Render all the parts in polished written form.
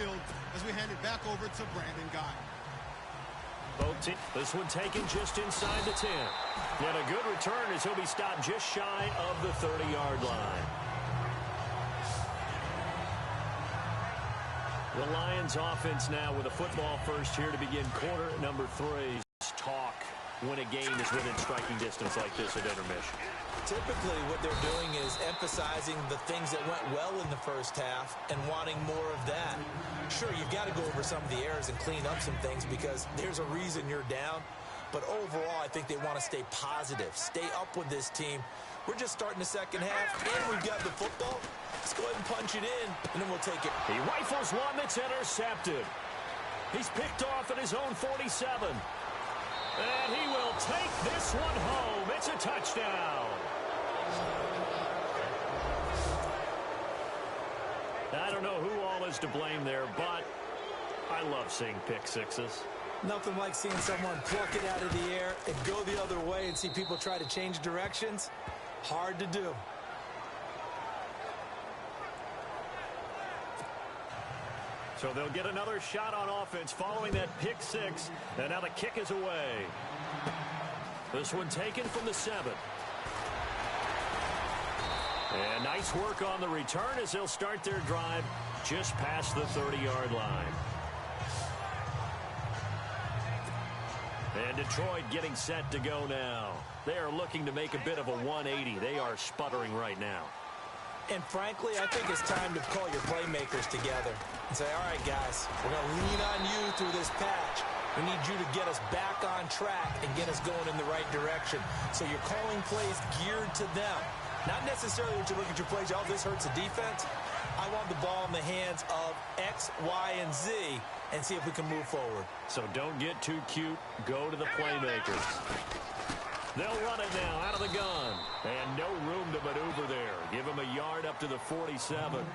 field as we hand it back over to Brandon Guy. Both teams. This one taken just inside the 10. And a good return as he'll be stopped just shy of the 30-yard line. The Lions offense now with a football first here to begin quarter number 3. Talk when a game is within striking distance like this at intermission. Typically what they're doing is emphasizing the things that went well in the first half and wanting more of that. Sure, you've got to go over some of the errors and clean up some things because there's a reason you're down. But overall, I think they want to stay positive, stay up with this team. We're just starting the second half, and we've got the football. Let's go ahead and punch it in, and then we'll take it. He rifles one that's intercepted. He's picked off at his own 47. And he will take this one home. It's a touchdown. I don't know who all is to blame there, but I love seeing pick sixes. Nothing like seeing someone pluck it out of the air and go the other way and see people try to change directions. Hard to do. So they'll get another shot on offense following that pick six. And now the kick is away. This one taken from the 7. And nice work on the return as they'll start their drive just past the 30-yard line. And Detroit getting set to go now. They are looking to make a bit of a 180. They are sputtering right now. And frankly, I think it's time to call your playmakers together and say, all right, guys, we're going to lean on you through this patch. We need you to get us back on track and get us going in the right direction. So you're calling plays geared to them. Not necessarily when you look at your plays, oh, this hurts the defense. I want the ball in the hands of X, Y, and Z and see if we can move forward. So don't get too cute. Go to the playmakers. They'll run it now out of the gun. And no room to maneuver there. Give him a yard up to the 47.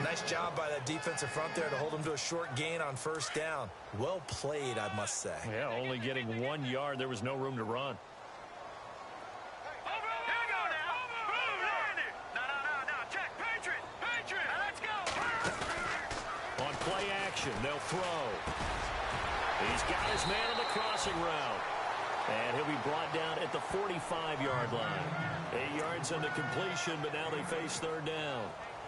Nice job by that defensive front there to hold him to a short gain on first down. Well played, I must say. Yeah, only getting 1 yard. There was no room to run. On play action, they'll throw. He's got his man on the crossing route. And he'll be brought down at the 45-yard line. 8 yards on the completion, but now they face third down.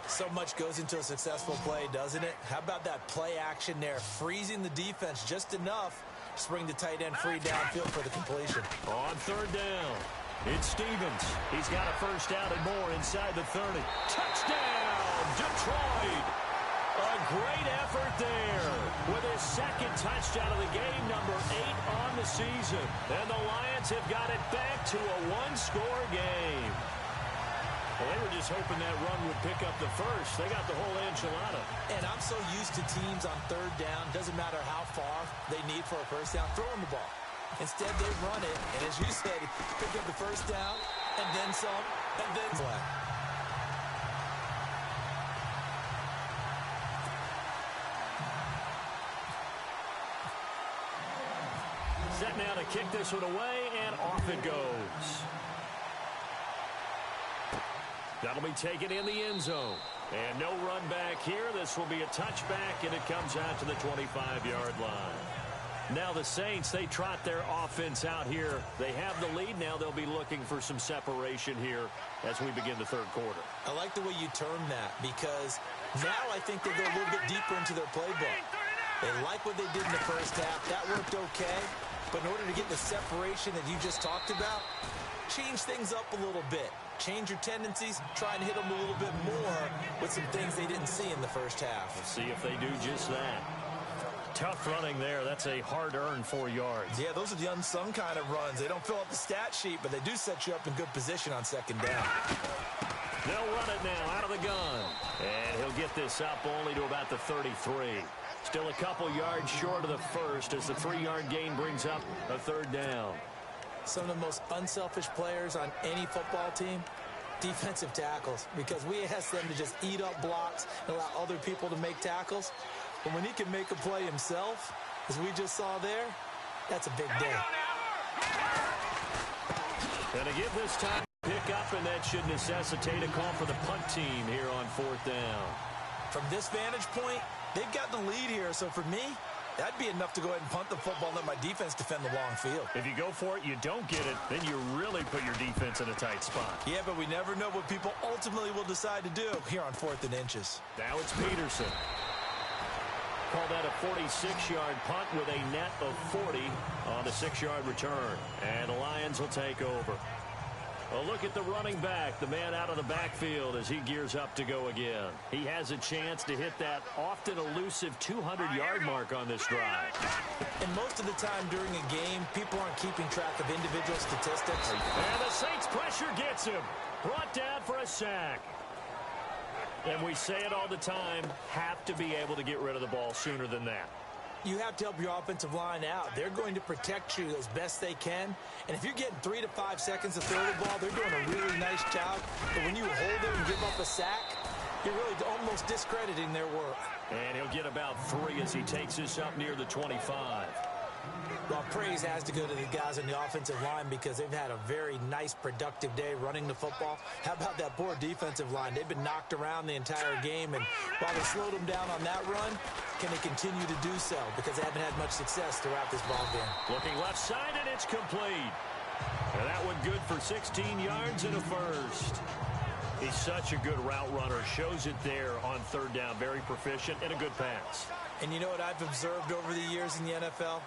So much goes into a successful play, doesn't it? How about that play action there? Freezing the defense just enough to bring the tight end free downfield for the completion. On third down, it's Stevens. He's got a first down and more inside the 30. Touchdown, Detroit! A great effort there with his second touchdown of the game, number 8 on the season. And the Lions have got it back to a one-score game. Well, they were just hoping that run would pick up the first. They got the whole enchilada. And I'm so used to teams on third down, doesn't matter how far they need for a first down, throw them the ball. Instead, they run it, and as you said, pick up the first down, and then some, and then some. Set now to kick this one away, and off it goes. That'll be taken in the end zone. And no run back here. This will be a touchback, and it comes out to the 25-yard line. Now the Saints, they trot their offense out here. They have the lead. Now they'll be looking for some separation here as we begin the third quarter. I like the way you term that because now I think they go a little bit deeper into their playbook. They like what they did in the first half. That worked okay. But in order to get the separation that you just talked about, change things up a little bit. Change your tendencies, try and hit them a little bit more with some things they didn't see in the first half. Let's see if they do just that. Tough running there. That's a hard-earned 4 yards. Yeah, those are the unsung kind of runs. They don't fill up the stat sheet, but they do set you up in good position on second down. They'll run it now out of the gun. And he'll get this up only to about the 33. Still a couple yards short of the first as the 3-yard gain brings up a third down. Some of the most unselfish players on any football team, defensive tackles, because we ask them to just eat up blocks and allow other people to make tackles. But when he can make a play himself, as we just saw there, that's a big day. And to give this time pick up, and that should necessitate a call for the punt team here on fourth down. From this vantage point, They've got the lead here, so for me, that'd be enough to go ahead and punt the football and let my defense defend the long field. If you go for it, you don't get it, then you really put your defense in a tight spot. Yeah, but we never know what people ultimately will decide to do here on 4th and inches. Now it's Peterson. Call that a 46-yard punt with a net of 40 on the 6-yard return. And the Lions will take over. A look at the running back, the man out of the backfield as he gears up to go again. He has a chance to hit that often elusive 200-yard mark on this drive. And most of the time during a game, people aren't keeping track of individual statistics. And the Saints pressure gets him. Brought down for a sack. And we say it all the time, have to be able to get rid of the ball sooner than that. You have to help your offensive line out. They're going to protect you as best they can. And if you're getting 3 to 5 seconds to throw the ball, they're doing a really nice job. But when you hold it and give up a sack, you're really almost discrediting their work. And he'll get about 3 as he takes this up near the 25. Well, praise has to go to the guys on the offensive line because they've had a very nice, productive day running the football. How about that poor defensive line? They've been knocked around the entire game, and while they slowed them down on that run, can they continue to do so? Because they haven't had much success throughout this ball game. Looking left side, and it's complete. And that one good for 16 yards and a first. He's such a good route runner. Shows it there on 3rd down. Very proficient and a good pass. And you know what I've observed over the years in the NFL?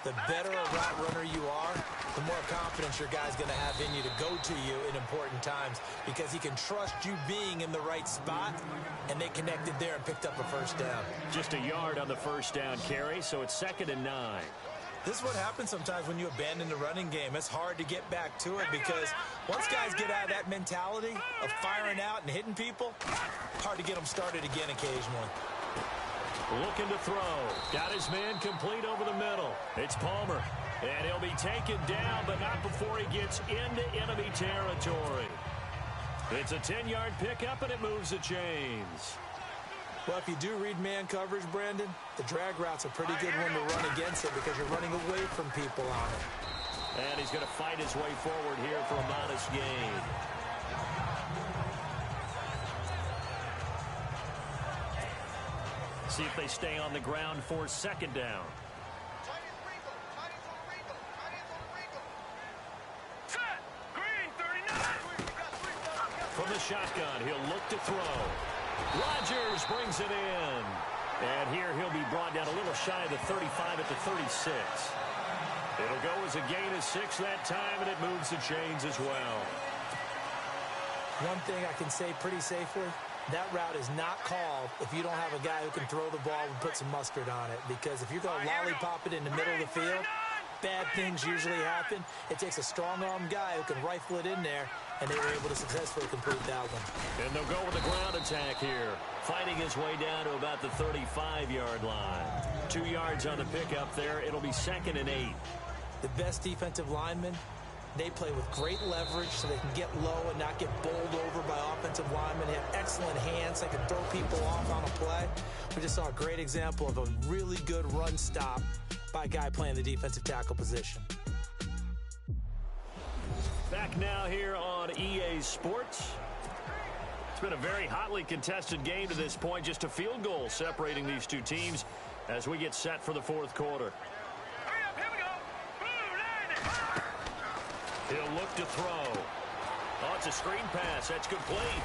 The better a route runner you are, the more confidence your guy's going to have in you to go to you in important times because he can trust you being in the right spot, and they connected there and picked up a first down. Just a yard on the first down carry, so it's 2nd and 9. This is what happens sometimes when you abandon the running game. It's hard to get back to it because once guys get out of that mentality of firing out and hitting people, hard to get them started again occasionally. Looking to throw. Got his man complete over the middle. It's Palmer. And he'll be taken down, but not before he gets into enemy territory. It's a 10-yard pickup, and it moves the chains. Well, if you do read man coverage, Brandon, the drag route's a pretty good one to run against it because you're running away from people on it. And he's going to fight his way forward here for a modest gain. See if they stay on the ground for 2nd down. From the shotgun, he'll look to throw. Rodgers brings it in. And here he'll be brought down a little shy of the 35 at the 36. It'll go as a gain of 6 that time, and it moves the chains as well. One thing I can say pretty safely, that route is not called if you don't have a guy who can throw the ball and put some mustard on it. Because if you're going to lollipop it in the middle of the field, bad things usually happen. It takes a strong-armed guy who can rifle it in there, and they were able to successfully complete that one. And they'll go with the ground attack here, fighting his way down to about the 35-yard line. 2 yards on the pickup there. It'll be 2nd and 8. The best defensive linemen, they play with great leverage so they can get low and not get bowled over by offensive linemen. They have excellent hands. They can throw people off on a play. We just saw a great example of a really good run stop by a guy playing the defensive tackle position. Back now here on EA Sports. It's been a very hotly contested game to this point. Just a field goal separating these two teams as we get set for the 4th quarter. He'll look to throw. Oh, it's a screen pass. That's complete.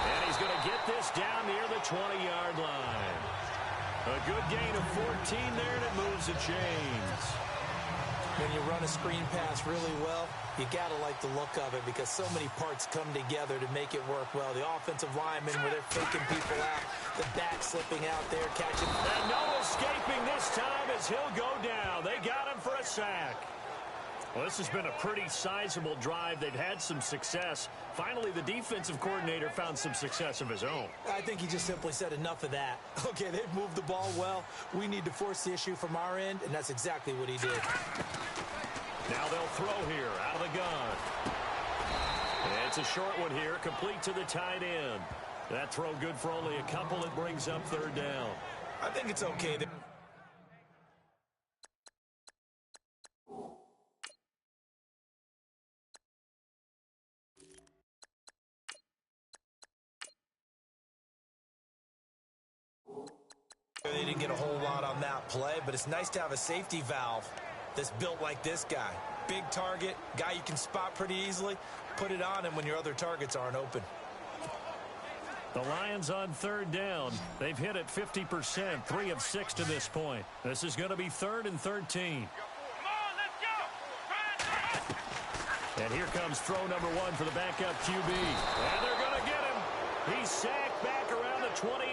And he's going to get this down near the 20-yard line. A good gain of 14 there, and it moves the chains. When you run a screen pass really well, you got to like the look of it because so many parts come together to make it work well. The offensive linemen, where they're faking people out, the back slipping out there, catching. And no escaping this time as he'll go down. They got him for a sack. Well, this has been a pretty sizable drive. They've had some success. Finally, the defensive coordinator found some success of his own. I think he just simply said enough of that. Okay, they've moved the ball well. We need to force the issue from our end, and that's exactly what he did. Now they'll throw here out of the gun. And it's a short one here, complete to the tight end. That throw good for only a couple. It brings up 3rd down. I think it's okay. they didn't get a whole lot on that play, but it's nice to have a safety valve that's built like this guy. Big target, guy you can spot pretty easily. Put it on him when your other targets aren't open. The Lions on third down. They've hit it 50%, 3 of 6 to this point. This is going to be 3rd and 13. And here comes throw number 1 for the backup QB. And they're going to get him. He's sacked back around the 28.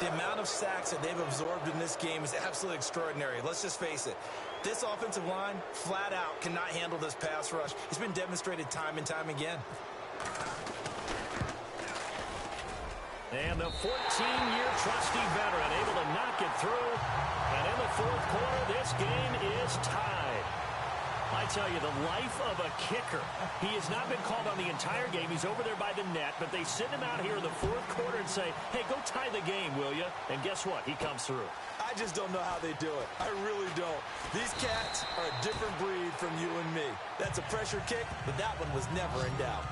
The amount of sacks that they've absorbed in this game is absolutely extraordinary. Let's just face it. This offensive line, flat out, cannot handle this pass rush. It's been demonstrated time and time again. And the 14-year trusty veteran able to knock it through. And in the 4th quarter, this game is tied. I tell you, the life of a kicker. He has not been called on the entire game. He's over there by the net, but they send him out here in the 4th quarter and say, hey, go tie the game, will you? And guess what? He comes through. I just don't know how they do it. I really don't. These cats are a different breed from you and me. That's a pressure kick, but that one was never in doubt.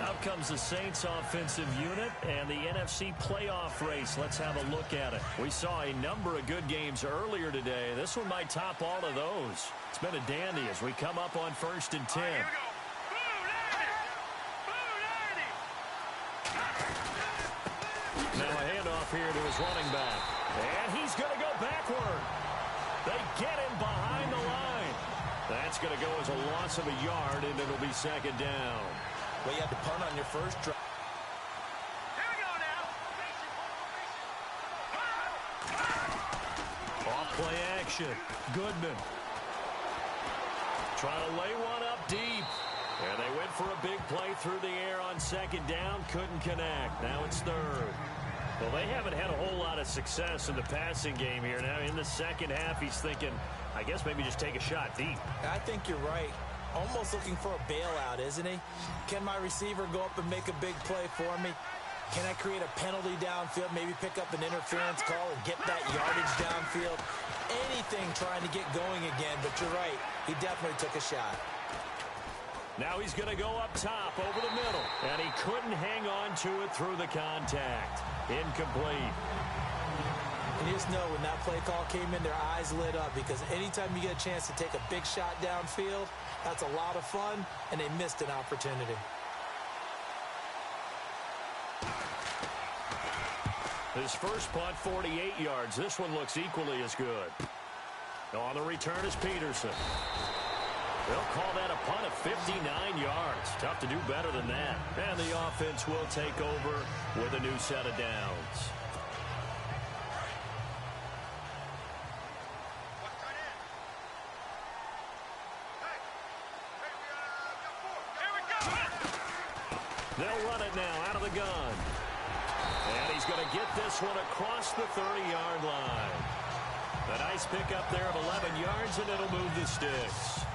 Out comes the Saints offensive unit and the NFC playoff race. Let's have a look at it. We saw a number of good games earlier today. This one might top all of those. It's been a dandy as we come up on 1st and 10. Now a handoff here to his running back. And he's going to go backward. They get him behind the line. That's going to go as a loss of a yard, and it'll be 2nd down. Well, you had to punt on your first drive. Here we go now. Off play action. Goodman. Trying to lay one up deep. And they went for a big play through the air on 2nd down. Couldn't connect. Now it's 3rd. Well, they haven't had a whole lot of success in the passing game here. Now in the 2nd half, he's thinking, I guess maybe just take a shot deep. I think you're right. Almost looking for a bailout, isn't he? Can my receiver go up and make a big play for me? Can I create a penalty downfield, maybe pick up an interference call and get that yardage downfield? Anything trying to get going again, but you're right. He definitely took a shot. Now he's going to go up top over the middle, and he couldn't hang on to it through the contact. Incomplete. And you just know when that play call came in, their eyes lit up because anytime you get a chance to take a big shot downfield, that's a lot of fun, and they missed an opportunity. His first punt, 48 yards. This one looks equally as good. On the return is Peterson. They'll call that a punt of 59 yards. Tough to do better than that. And the offense will take over with a new set of downs. They'll run it now out of the gun. And he's going to get this one across the 30-yard line. A nice pickup there of 11 yards, and it'll move the sticks.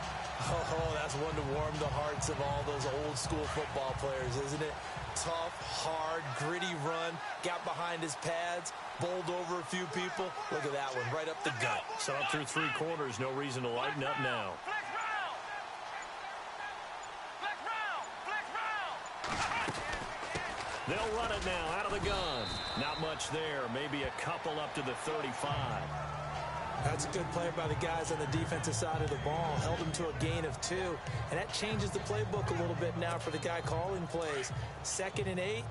Oh, that's one to warm the hearts of all those old-school football players, isn't it? Tough, hard, gritty run, got behind his pads, bowled over a few people. Look at that one, right up the gut. So up through 3 quarters, no reason to lighten up now. They'll run it now out of the gun. Not much there, maybe a couple up to the 35. That's a good play by the guys on the defensive side of the ball. Held him to a gain of 2. And that changes the playbook a little bit now for the guy calling plays. 2nd and 8.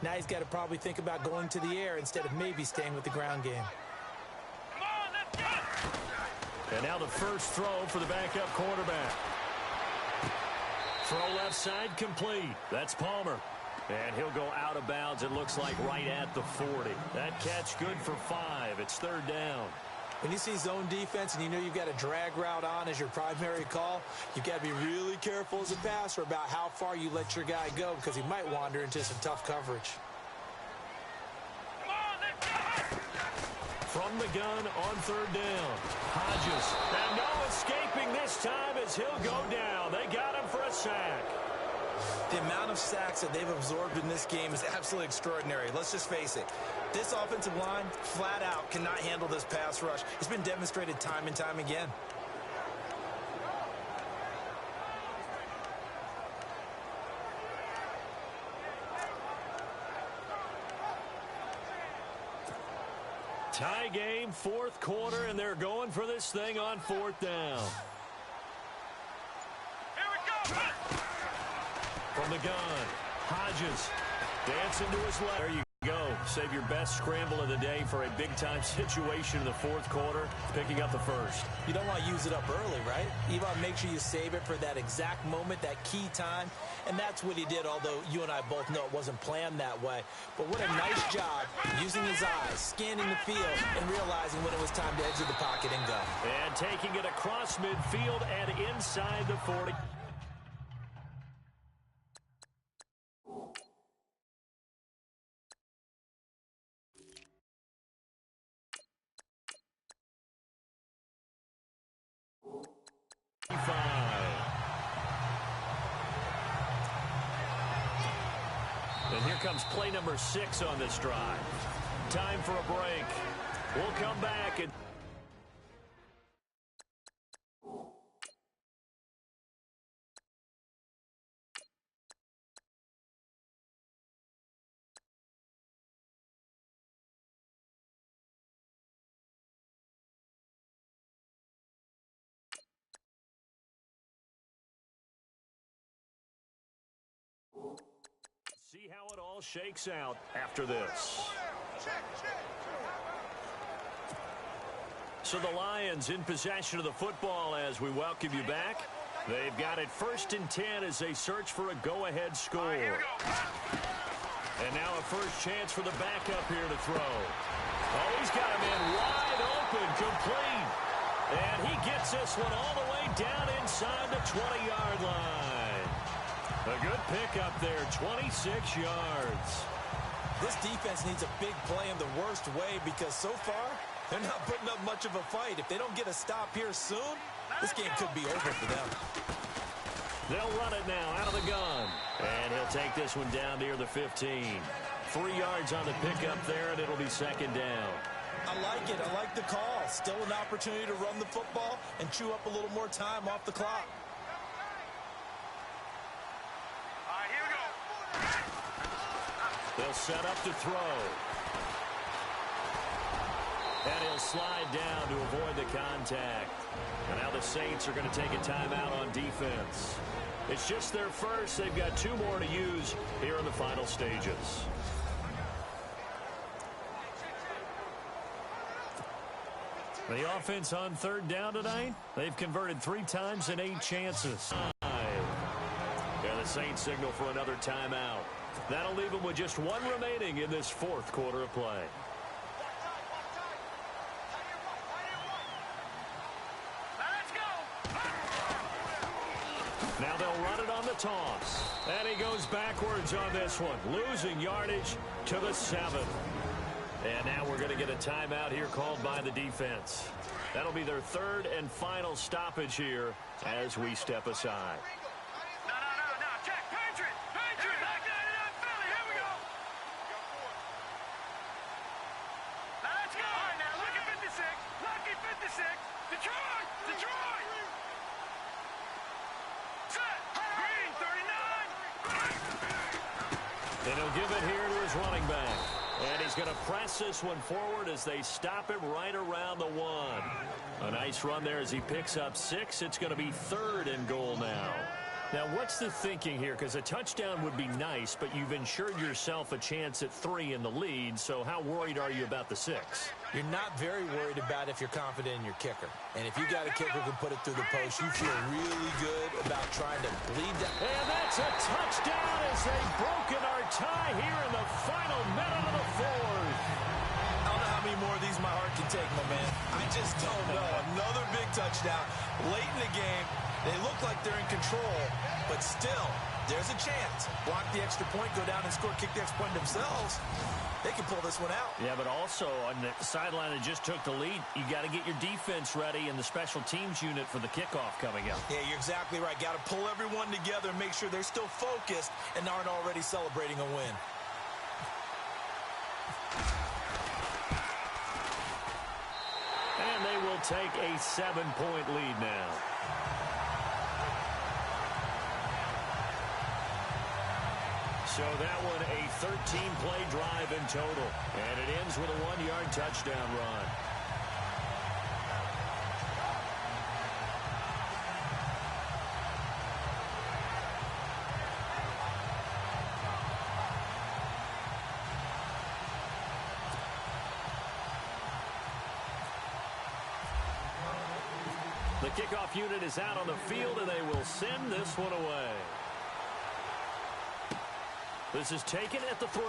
Now he's got to probably think about going to the air instead of maybe staying with the ground game. And now the first throw for the backup quarterback. Throw left side complete. That's Palmer. And he'll go out of bounds, it looks like, right at the 40. That catch good for 5. It's 3rd down. When you see zone defense and you know you've got a drag route on as your primary call, you've got to be really careful as a passer about how far you let your guy go because he might wander into some tough coverage. From the gun on 3rd down. Hodges. And no escaping this time as he'll go down. They got him for a sack. The amount of sacks that they've absorbed in this game is absolutely extraordinary. Let's just face it. This offensive line, flat out, cannot handle this pass rush. It's been demonstrated time and time again. Tie game, fourth quarter, and they're going for this thing on fourth down. Here we go. From the gun, Hodges dancing to his left. There you go. Save your best scramble of the day for a big-time situation in the fourth quarter, picking up the first. You don't want to use it up early, right? You want to make sure you save it for that exact moment, that key time. And that's what he did, although you and I both know it wasn't planned that way. But what a nice job using his eyes, scanning the field, and realizing when it was time to exit the pocket and go. And taking it across midfield and inside the 40. And here comes play number 6 on this drive. Time for a break. We'll come back and see how it all shakes out after this. So the Lions in possession of the football as we welcome you back. They've got it 1st and 10 as they search for a go-ahead score. And now a first chance for the backup here to throw. Oh, he's got him in wide open, complete. And he gets this one all the way down inside the 20-yard line. A good pickup there, 26 yards. This defense needs a big play in the worst way because so far, they're not putting up much of a fight. If they don't get a stop here soon, this game could be over for them. They'll run it now out of the gun. And he'll take this one down near the 15. 3 yards on the pickup there, and it'll be 2nd down. I like it. I like the call. Still an opportunity to run the football and chew up a little more time off the clock. They'll set up to throw. And he'll slide down to avoid the contact. And now the Saints are going to take a timeout on defense. It's just their first. They've got 2 more to use here in the final stages. The offense on 3rd down tonight, they've converted 3 times in 8 chances. Yeah, the Saints signal for another timeout. That'll leave them with just 1 remaining in this 4th quarter of play. Let's go. Now they'll run it on the toss. And he goes backwards on this one, losing yardage to the 7. And now we're going to get a timeout here called by the defense. That'll be their 3rd and final stoppage here as we step aside. No. Check. Patriot. Back down Philly. Here we go. Now let's go. All right, now look at 56. Lucky 56. Detroit. Set. Green 39. And he'll give it here to his running back. And he's going to press this one forward as they stop him right around the 1. A nice run there as he picks up 6. It's going to be 3rd and goal now. Now, what's the thinking here? Because a touchdown would be nice, but you've ensured yourself a chance at 3 in the lead. So how worried are you about the 6? You're not very worried about if you're confident in your kicker. And if you got a kicker who can put it through the post, you feel really good about trying to bleed down. And that's a touchdown as they've broken our tie here in the final minute of the 4th. I don't know how many more of these my heart can take, my man. I just don't know. Another big touchdown late in the game. They look like they're in control, but still, there's a chance. Block the extra point, go down and score, kick the extra point themselves. They can pull this one out. Yeah, but also on the sideline that just took the lead, you got to get your defense ready and the special teams unit for the kickoff coming up. Yeah, you're exactly right. Got to pull everyone together and make sure they're still focused and aren't already celebrating a win. And they will take a 7-point lead now. So that one a 13-play drive in total. And it ends with a 1-yard touchdown run. The kickoff unit is out on the field, and they will send this one away. This is taken at the 3.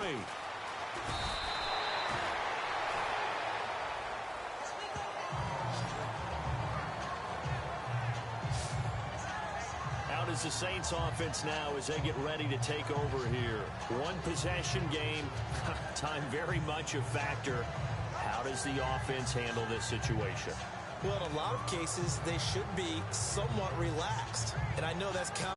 Out is the Saints offense now as they get ready to take over here. One possession game. Time very much a factor. How does the offense handle this situation? Well, in a lot of cases, they should be somewhat relaxed. And I know that's kind